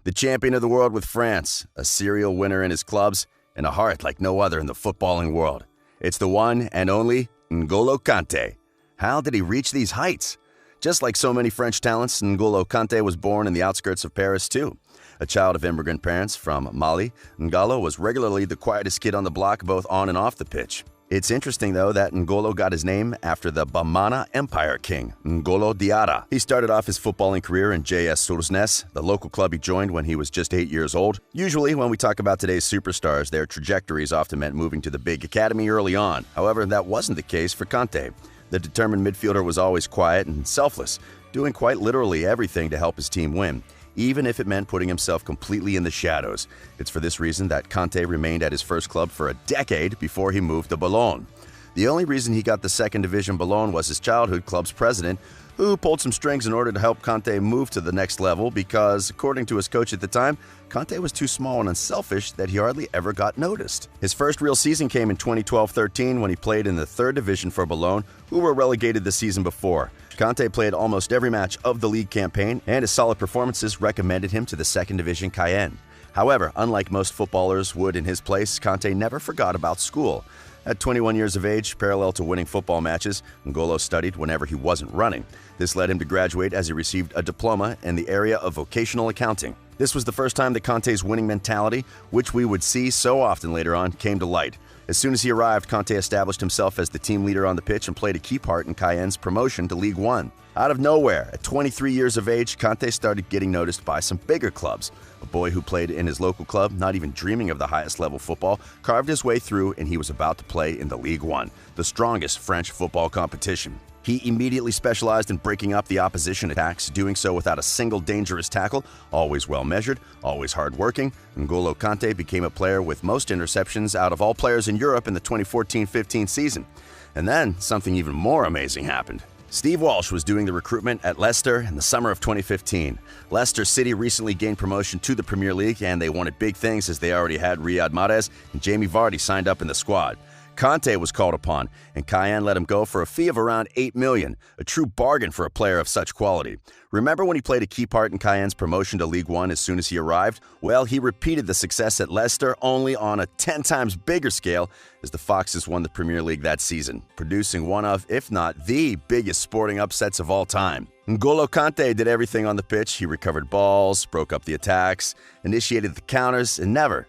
The champion of the world with France, a serial winner in his clubs, and a heart like no other in the footballing world. It's the one and only N'Golo Kante. How did he reach these heights? Just like so many French talents, N'Golo Kante was born in the outskirts of Paris too. A child of immigrant parents from Mali, N'Golo was regularly the quietest kid on the block both on and off the pitch. It's interesting, though, that N'Golo got his name after the Bamana Empire king, N'Golo Diarra. He started off his footballing career in JS Sournes, the local club he joined when he was just 8 years old. Usually, when we talk about today's superstars, their trajectories often meant moving to the big academy early on. However, that wasn't the case for Kante. The determined midfielder was always quiet and selfless, doing quite literally everything to help his team win, even if it meant putting himself completely in the shadows. It's for this reason that Kante remained at his first club for a decade before he moved to Boulogne. The only reason he got the second division Boulogne was his childhood club's president, who pulled some strings in order to help Kante move to the next level because, according to his coach at the time, Kante was too small and unselfish that he hardly ever got noticed. His first real season came in 2012-13 when he played in the third division for Boulogne, who were relegated the season before. Kante played almost every match of the league campaign, and his solid performances recommended him to the second division Cayenne. However, unlike most footballers would in his place, Kante never forgot about school. At 21 years of age, parallel to winning football matches, N'Golo studied whenever he wasn't running. This led him to graduate as he received a diploma in the area of vocational accounting. This was the first time that Kante's winning mentality, which we would see so often later on, came to light. As soon as he arrived, Kante established himself as the team leader on the pitch and played a key part in Cayenne's promotion to Ligue 1. Out of nowhere, at 23 years of age, Kante started getting noticed by some bigger clubs. A boy who played in his local club, not even dreaming of the highest level football, carved his way through and he was about to play in the Ligue 1, the strongest French football competition. He immediately specialized in breaking up the opposition attacks, doing so without a single dangerous tackle, always well-measured, always hard-working. N'Golo Kante became a player with most interceptions out of all players in Europe in the 2014-15 season. And then, something even more amazing happened. Steve Walsh was doing the recruitment at Leicester in the summer of 2015. Leicester City recently gained promotion to the Premier League, and they wanted big things as they already had Riyad Mahrez and Jamie Vardy signed up in the squad. Kante was called upon, and Cayenne let him go for a fee of around $8 million, a true bargain for a player of such quality. Remember when he played a key part in Cayenne's promotion to Ligue 1 as soon as he arrived? Well, he repeated the success at Leicester, only on a 10 times bigger scale, as the Foxes won the Premier League that season, producing one of, if not the biggest sporting upsets of all time. N'Golo Kante did everything on the pitch. He recovered balls, broke up the attacks, initiated the counters, and never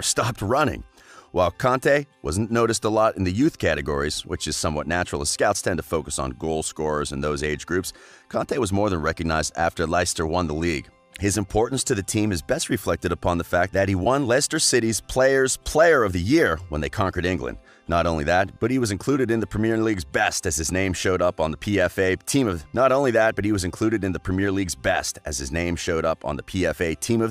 stopped running. While Kante wasn't noticed a lot in the youth categories, which is somewhat natural as scouts tend to focus on goal scorers in those age groups, Kante was more than recognized after Leicester won the league. His importance to the team is best reflected upon the fact that he won Leicester City's Players' Player of the Year when they conquered England. Not only that, but he was included in the Premier League's best as his name showed up on the PFA Team of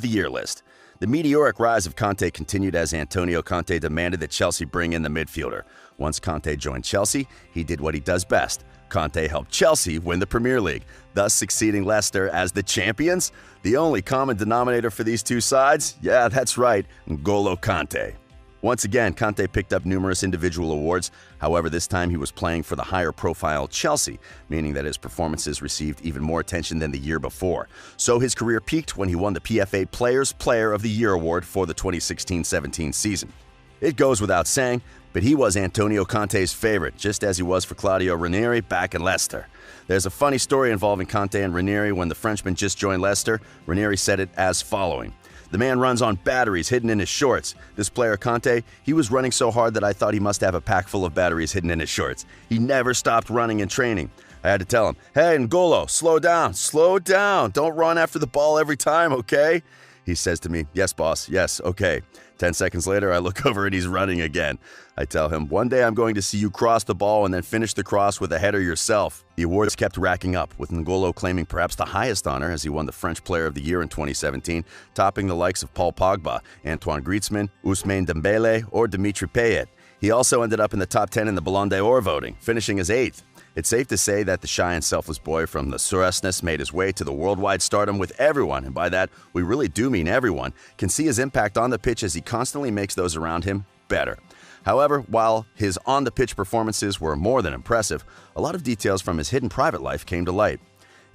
the Year list. The meteoric rise of Kante continued as Antonio Conte demanded that Chelsea bring in the midfielder. Once Kante joined Chelsea, he did what he does best. Kante helped Chelsea win the Premier League, thus succeeding Leicester as the champions. The only common denominator for these two sides? Yeah, that's right, N'Golo Kante. Once again, Kante picked up numerous individual awards. However, this time he was playing for the higher-profile Chelsea, meaning that his performances received even more attention than the year before. So his career peaked when he won the PFA Players' Player of the Year award for the 2016-17 season. It goes without saying, but he was Antonio Conte's favorite, just as he was for Claudio Ranieri back in Leicester. There's a funny story involving Kante and Ranieri when the Frenchman just joined Leicester. Ranieri said it as following. The man runs on batteries hidden in his shorts. This player, Kante, he was running so hard that I thought he must have a pack full of batteries hidden in his shorts. He never stopped running in training. I had to tell him, "Hey, N'Golo, slow down. Don't run after the ball every time, okay?" He says to me, "Yes, boss, yes, okay." 10 seconds later, I look over and he's running again. I tell him, "One day I'm going to see you cross the ball and then finish the cross with a header yourself." The awards kept racking up, with N'Golo claiming perhaps the highest honor as he won the French Player of the Year in 2017, topping the likes of Paul Pogba, Antoine Griezmann, Ousmane Dembele, or Dimitri Payet. He also ended up in the top 10 in the Ballon d'Or voting, finishing as 8th. It's safe to say that the shy and selfless boy from the Suresnes made his way to the worldwide stardom with everyone, and by that, we really do mean everyone, can see his impact on the pitch as he constantly makes those around him better. However, while his on-the-pitch performances were more than impressive, a lot of details from his hidden private life came to light.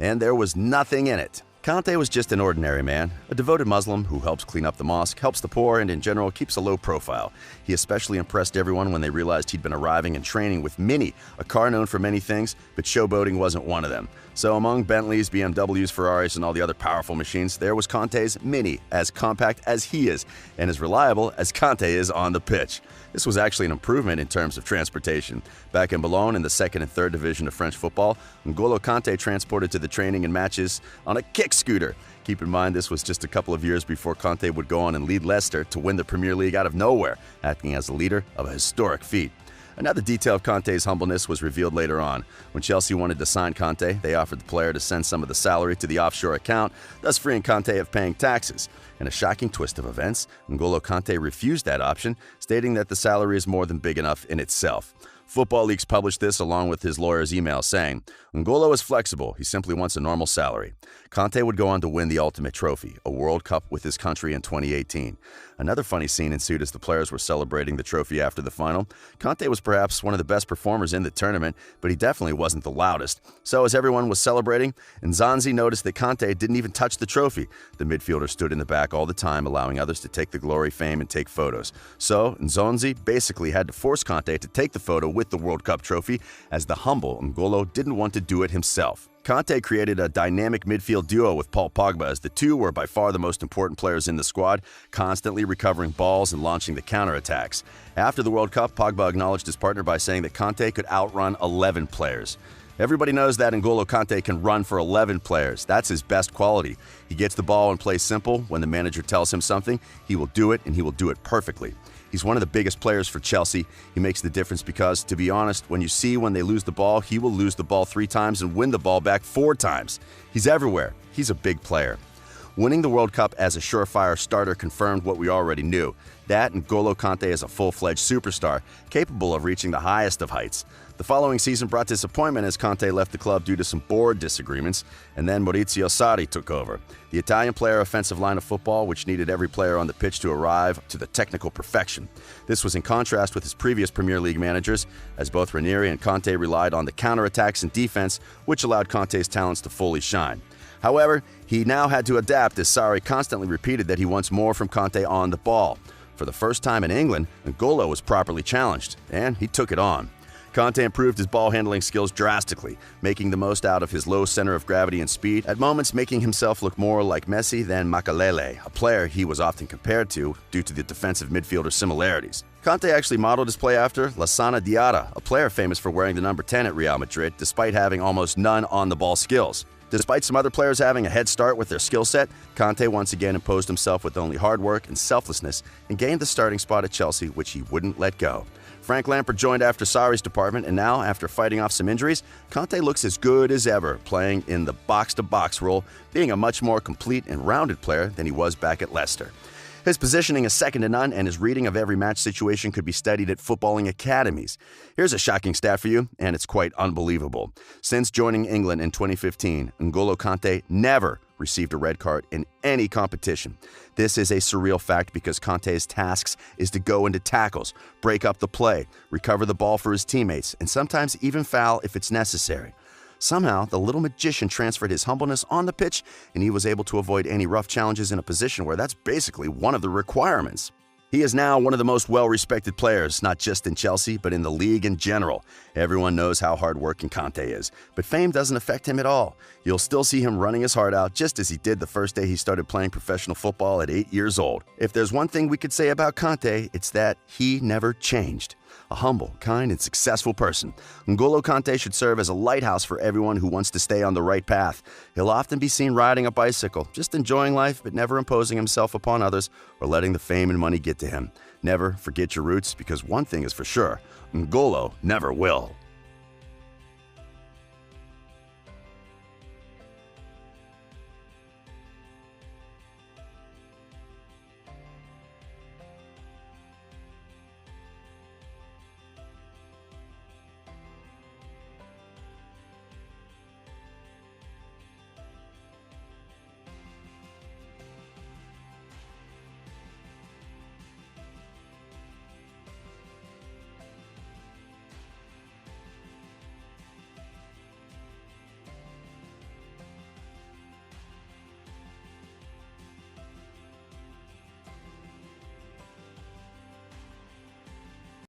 And there was nothing in it. Kante was just an ordinary man, a devoted Muslim who helps clean up the mosque, helps the poor, and in general keeps a low profile. He especially impressed everyone when they realized he'd been arriving and training with Mini, a car known for many things, but showboating wasn't one of them. So among Bentleys, BMWs, Ferraris, and all the other powerful machines, there was Kante's Mini, as compact as he is, and as reliable as Kante is on the pitch. This was actually an improvement in terms of transportation. Back in Boulogne, in the second and third division of French football, N'Golo Kante transported to the training and matches on a kick scooter. Keep in mind, this was just a couple of years before Kante would go on and lead Leicester to win the Premier League out of nowhere, acting as the leader of a historic feat. Another detail of Kante's humbleness was revealed later on. When Chelsea wanted to sign Kante, they offered the player to send some of the salary to the offshore account, thus freeing Kante of paying taxes. In a shocking twist of events, N'Golo Kante refused that option, stating that the salary is more than big enough in itself. Football Leaks published this along with his lawyer's email saying, "N'Golo is flexible, he simply wants a normal salary." Kante would go on to win the ultimate trophy, a World Cup with his country in 2018. Another funny scene ensued as the players were celebrating the trophy after the final. Kante was perhaps one of the best performers in the tournament, but he definitely wasn't the loudest. So as everyone was celebrating, Nzonzi noticed that Kante didn't even touch the trophy. The midfielder stood in the back all the time, allowing others to take the glory, fame, and take photos. So Nzonzi basically had to force Kante to take the photo with the World Cup trophy, as the humble N'Golo didn't want to do it himself. Kante created a dynamic midfield duo with Paul Pogba, as the two were by far the most important players in the squad, constantly recovering balls and launching the counterattacks. After the World Cup, Pogba acknowledged his partner by saying that Kante could outrun 11 players. Everybody knows that N'Golo Kante can run for 11 players. That's his best quality. He gets the ball and plays simple. When the manager tells him something, he will do it, and he will do it perfectly. He's one of the biggest players for Chelsea. He makes the difference because, to be honest, when they lose the ball, he will lose the ball 3 times and win the ball back 4 times. He's everywhere. He's a big player. Winning the World Cup as a surefire starter confirmed what we already knew, that N'Golo Kante is a full-fledged superstar, capable of reaching the highest of heights. The following season brought disappointment as Kante left the club due to some board disagreements, and then Maurizio Sarri took over. The Italian player offensive line of football, which needed every player on the pitch to arrive to the technical perfection. This was in contrast with his previous Premier League managers, as both Ranieri and Kante relied on the counterattacks and defense, which allowed Kante's talents to fully shine. However, he now had to adapt as Sarri constantly repeated that he wants more from Kante on the ball. For the first time in England, N'Golo was properly challenged, and he took it on. Kante improved his ball handling skills drastically, making the most out of his low center of gravity and speed, at moments making himself look more like Messi than Makelele, a player he was often compared to due to the defensive midfielder similarities. Kante actually modeled his play after Lassana Diarra, a player famous for wearing the number 10 at Real Madrid, despite having almost none on-the-ball skills. Despite some other players having a head start with their skill set, Kante once again imposed himself with only hard work and selflessness and gained the starting spot at Chelsea, which he wouldn't let go. Frank Lampard joined after Sarri's department, and now, after fighting off some injuries, Kante looks as good as ever, playing in the box-to-box role, being a much more complete and rounded player than he was back at Leicester. His positioning is second to none, and his reading of every match situation could be studied at footballing academies. Here's a shocking stat for you, and it's quite unbelievable. Since joining England in 2015, N'Golo Kante never received a red card in any competition. This is a surreal fact because Kante's tasks is to go into tackles, break up the play, recover the ball for his teammates, and sometimes even foul if it's necessary. Somehow, the little magician transferred his humbleness on the pitch, and he was able to avoid any rough challenges in a position where that's basically one of the requirements. He is now one of the most well-respected players, not just in Chelsea, but in the league in general. Everyone knows how hard-working Kante is, but fame doesn't affect him at all. You'll still see him running his heart out just as he did the first day he started playing professional football at 8 years old. If there's one thing we could say about Kante, it's that he never changed. A humble, kind, and successful person, N'Golo Kante should serve as a lighthouse for everyone who wants to stay on the right path. He'll often be seen riding a bicycle, just enjoying life but never imposing himself upon others or letting the fame and money get to him. Never forget your roots, because one thing is for sure, N'Golo never will.